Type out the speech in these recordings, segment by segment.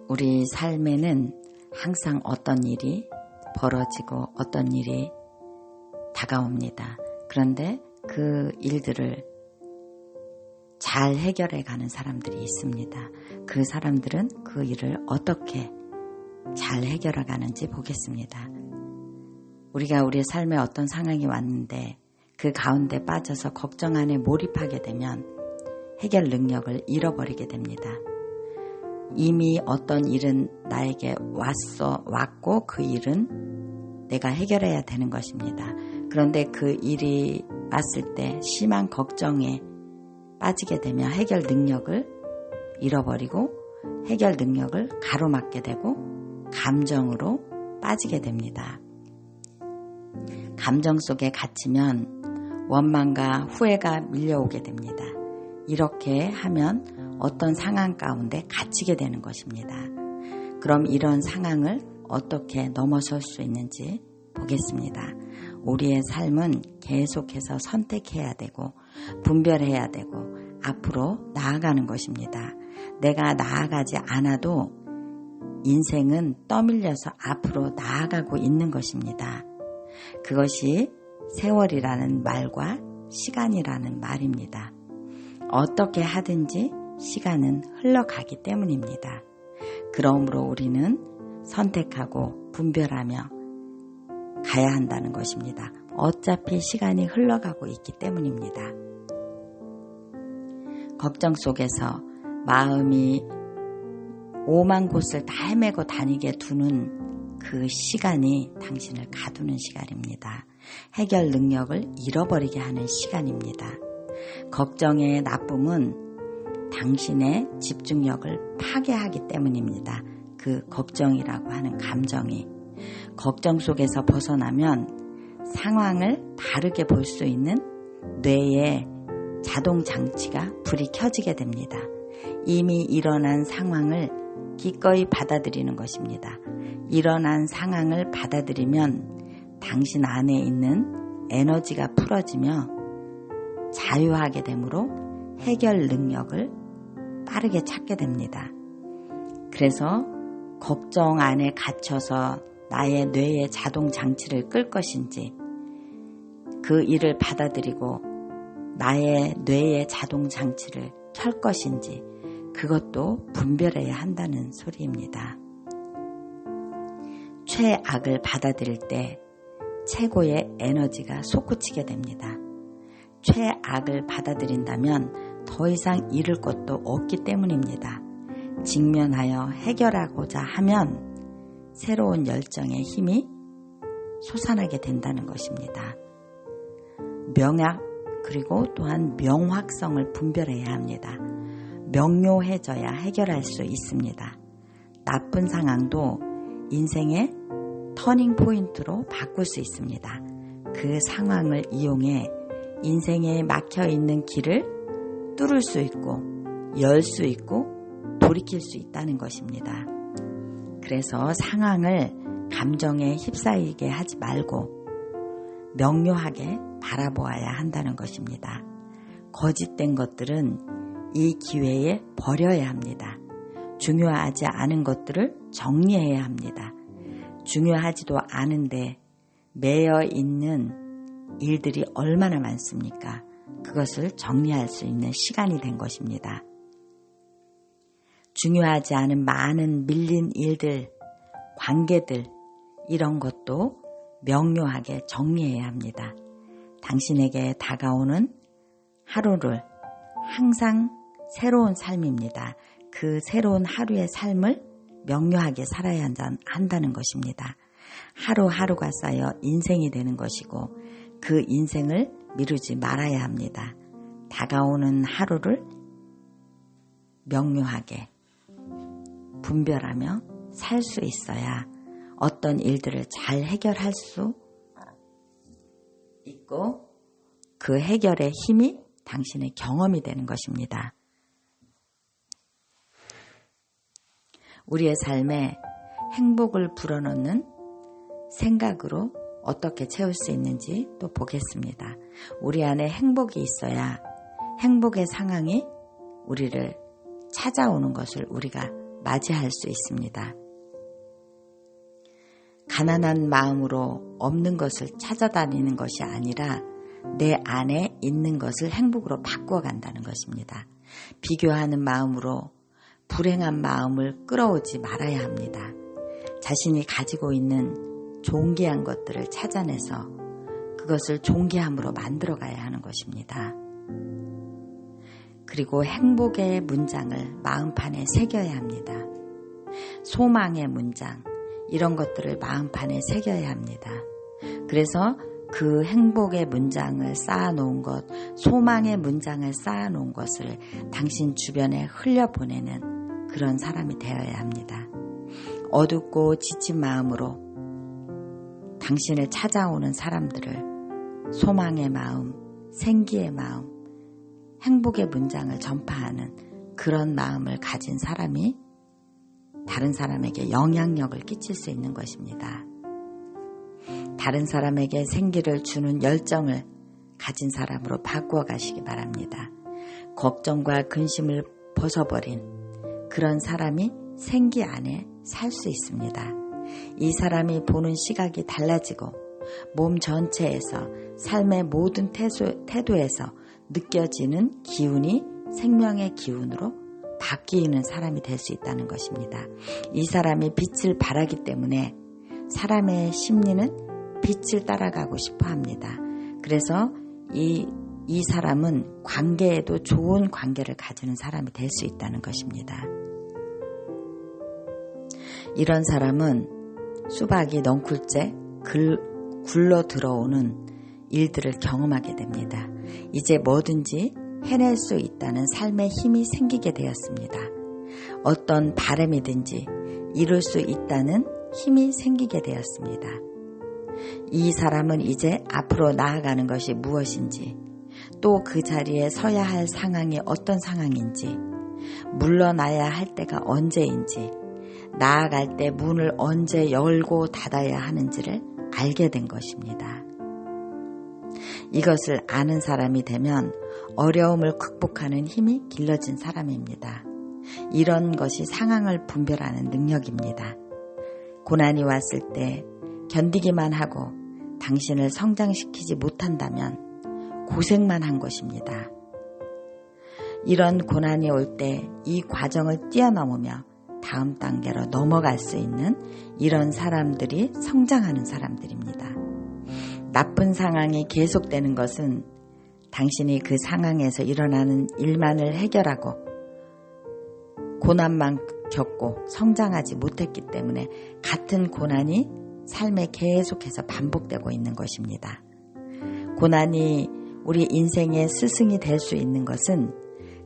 우리 삶에는 항상 어떤 일이 벌어지고 어떤 일이 다가옵니다. 그런데 그 일들을 잘 해결해 가는 사람들이 있습니다. 그 사람들은 그 일을 어떻게 잘 해결해 가는지 보겠습니다. 우리가 우리의 삶에 어떤 상황이 왔는데 그 가운데 빠져서 걱정 안에 몰입하게 되면 해결 능력을 잃어버리게 됩니다. 이미 어떤 일은 나에게 왔고 그 일은 내가 해결해야 되는 것입니다. 그런데 그 일이 왔을 때 심한 걱정에 빠지게 되면 해결 능력을 잃어버리고 해결 능력을 가로막게 되고 감정으로 빠지게 됩니다. 감정 속에 갇히면 원망과 후회가 밀려오게 됩니다. 이렇게 하면 어떤 상황 가운데 갇히게 되는 것입니다. 그럼 이런 상황을 어떻게 넘어설 수 있는지 보겠습니다. 우리의 삶은 계속해서 선택해야 되고 분별해야 되고 앞으로 나아가는 것입니다. 내가 나아가지 않아도 인생은 떠밀려서 앞으로 나아가고 있는 것입니다. 그것이 세월이라는 말과 시간이라는 말입니다. 어떻게 하든지 시간은 흘러가기 때문입니다. 그러므로 우리는 선택하고 분별하며 가야 한다는 것입니다. 어차피 시간이 흘러가고 있기 때문입니다. 걱정 속에서 마음이 오만 곳을 다 헤매고 다니게 두는 그 시간이 당신을 가두는 시간입니다. 해결 능력을 잃어버리게 하는 시간입니다. 걱정의 나쁨은 당신의 집중력을 파괴하기 때문입니다. 그 걱정이라고 하는 감정이. 걱정 속에서 벗어나면 상황을 바르게 볼 수 있는 뇌의 자동 장치가 불이 켜지게 됩니다. 이미 일어난 상황을 기꺼이 받아들이는 것입니다. 일어난 상황을 받아들이면 당신 안에 있는 에너지가 풀어지며 자유하게 되므로 해결 능력을 빠르게 찾게 됩니다. 그래서 걱정 안에 갇혀서 나의 뇌의 자동 장치를 끌 것인지 그 일을 받아들이고 나의 뇌의 자동 장치를 켤 것인지 그것도 분별해야 한다는 소리입니다. 최악을 받아들일 때 최고의 에너지가 솟구치게 됩니다. 최악을 받아들인다면 더 이상 잃을 것도 없기 때문입니다. 직면하여 해결하고자 하면 새로운 열정의 힘이 솟아나게 된다는 것입니다. 명확 그리고 또한 명확성을 분별해야 합니다. 명료해져야 해결할 수 있습니다. 나쁜 상황도 인생의 터닝 포인트로 바꿀 수 있습니다. 그 상황을 이용해 인생에 막혀있는 길을 뚫을 수 있고 열 수 있고 돌이킬 수 있다는 것입니다. 그래서 상황을 감정에 휩싸이게 하지 말고 명료하게 바라보아야 한다는 것입니다. 거짓된 것들은 이 기회에 버려야 합니다. 중요하지 않은 것들을 정리해야 합니다. 중요하지도 않은데 매여 있는 일들이 얼마나 많습니까? 그것을 정리할 수 있는 시간이 된 것입니다. 중요하지 않은 많은 밀린 일들, 관계들 이런 것도 명료하게 정리해야 합니다. 당신에게 다가오는 하루를 항상 새로운 삶입니다. 그 새로운 하루의 삶을 명료하게 살아야 한다는 것입니다. 하루하루가 쌓여 인생이 되는 것이고 그 인생을 미루지 말아야 합니다. 다가오는 하루를 명료하게 분별하며 살 수 있어야 어떤 일들을 잘 해결할 수 있고 그 해결의 힘이 당신의 경험이 되는 것입니다. 우리의 삶에 행복을 불어넣는 생각으로 어떻게 채울 수 있는지 또 보겠습니다. 우리 안에 행복이 있어야 행복의 상황이 우리를 찾아오는 것을 우리가 맞이할 수 있습니다. 가난한 마음으로 없는 것을 찾아다니는 것이 아니라 내 안에 있는 것을 행복으로 바꾸어 간다는 것입니다. 비교하는 마음으로 불행한 마음을 끌어오지 말아야 합니다. 자신이 가지고 있는 존귀한 것들을 찾아내서 그것을 존귀함으로 만들어 가야 하는 것입니다. 그리고 행복의 문장을 마음판에 새겨야 합니다. 소망의 문장, 이런 것들을 마음판에 새겨야 합니다. 그래서 그 행복의 문장을 쌓아놓은 것, 소망의 문장을 쌓아놓은 것을 당신 주변에 흘려보내는 그런 사람이 되어야 합니다. 어둡고 지친 마음으로 당신을 찾아오는 사람들을 소망의 마음, 생기의 마음, 행복의 문장을 전파하는 그런 마음을 가진 사람이 다른 사람에게 영향력을 끼칠 수 있는 것입니다. 다른 사람에게 생기를 주는 열정을 가진 사람으로 바꾸어 가시기 바랍니다. 걱정과 근심을 벗어버린 그런 사람이 생기 안에 살 수 있습니다. 이 사람이 보는 시각이 달라지고 몸 전체에서 삶의 모든 태도에서 느껴지는 기운이 생명의 기운으로 바뀌는 사람이 될 수 있다는 것입니다. 이 사람이 빛을 발하기 때문에 사람의 심리는 빛을 따라가고 싶어 합니다. 그래서 이 사람은 관계에도 좋은 관계를 가지는 사람이 될 수 있다는 것입니다. 이런 사람은 수박이 넝쿨째 굴러 들어오는 일들을 경험하게 됩니다. 이제 뭐든지 해낼 수 있다는 삶의 힘이 생기게 되었습니다. 어떤 바람이든지 이룰 수 있다는 힘이 생기게 되었습니다. 이 사람은 이제 앞으로 나아가는 것이 무엇인지, 또 그 자리에 서야 할 상황이 어떤 상황인지, 물러나야 할 때가 언제인지, 나아갈 때 문을 언제 열고 닫아야 하는지를 알게 된 것입니다. 이것을 아는 사람이 되면 어려움을 극복하는 힘이 길러진 사람입니다. 이런 것이 상황을 분별하는 능력입니다. 고난이 왔을 때 견디기만 하고 당신을 성장시키지 못한다면 고생만 한 것입니다. 이런 고난이 올 때 이 과정을 뛰어넘으며 다음 단계로 넘어갈 수 있는 이런 사람들이 성장하는 사람들입니다. 나쁜 상황이 계속되는 것은 당신이 그 상황에서 일어나는 일만을 해결하고 고난만 겪고 성장하지 못했기 때문에 같은 고난이 삶에 계속해서 반복되고 있는 것입니다. 고난이 우리 인생의 스승이 될 수 있는 것은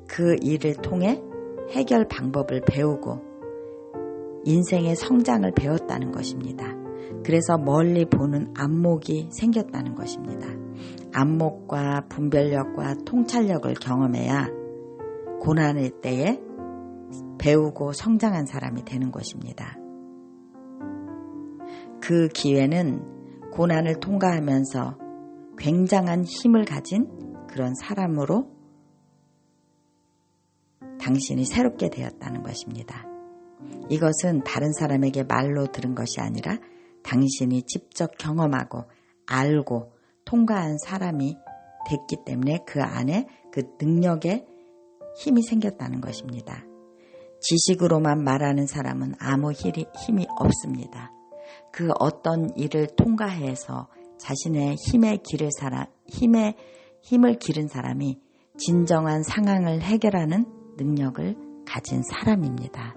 그 일을 통해 해결 방법을 배우고 인생의 성장을 배웠다는 것입니다. 그래서 멀리 보는 안목이 생겼다는 것입니다. 안목과 분별력과 통찰력을 경험해야 고난일 때에 배우고 성장한 사람이 되는 것입니다. 그 기회는 고난을 통과하면서 굉장한 힘을 가진 그런 사람으로 당신이 새롭게 되었다는 것입니다. 이것은 다른 사람에게 말로 들은 것이 아니라 당신이 직접 경험하고 알고 통과한 사람이 됐기 때문에 그 안에 그 능력의 힘이 생겼다는 것입니다. 지식으로만 말하는 사람은 아무 힘이 없습니다. 그 어떤 일을 통과해서 자신의 힘을 기른 사람이 진정한 상황을 해결하는 능력을 가진 사람입니다.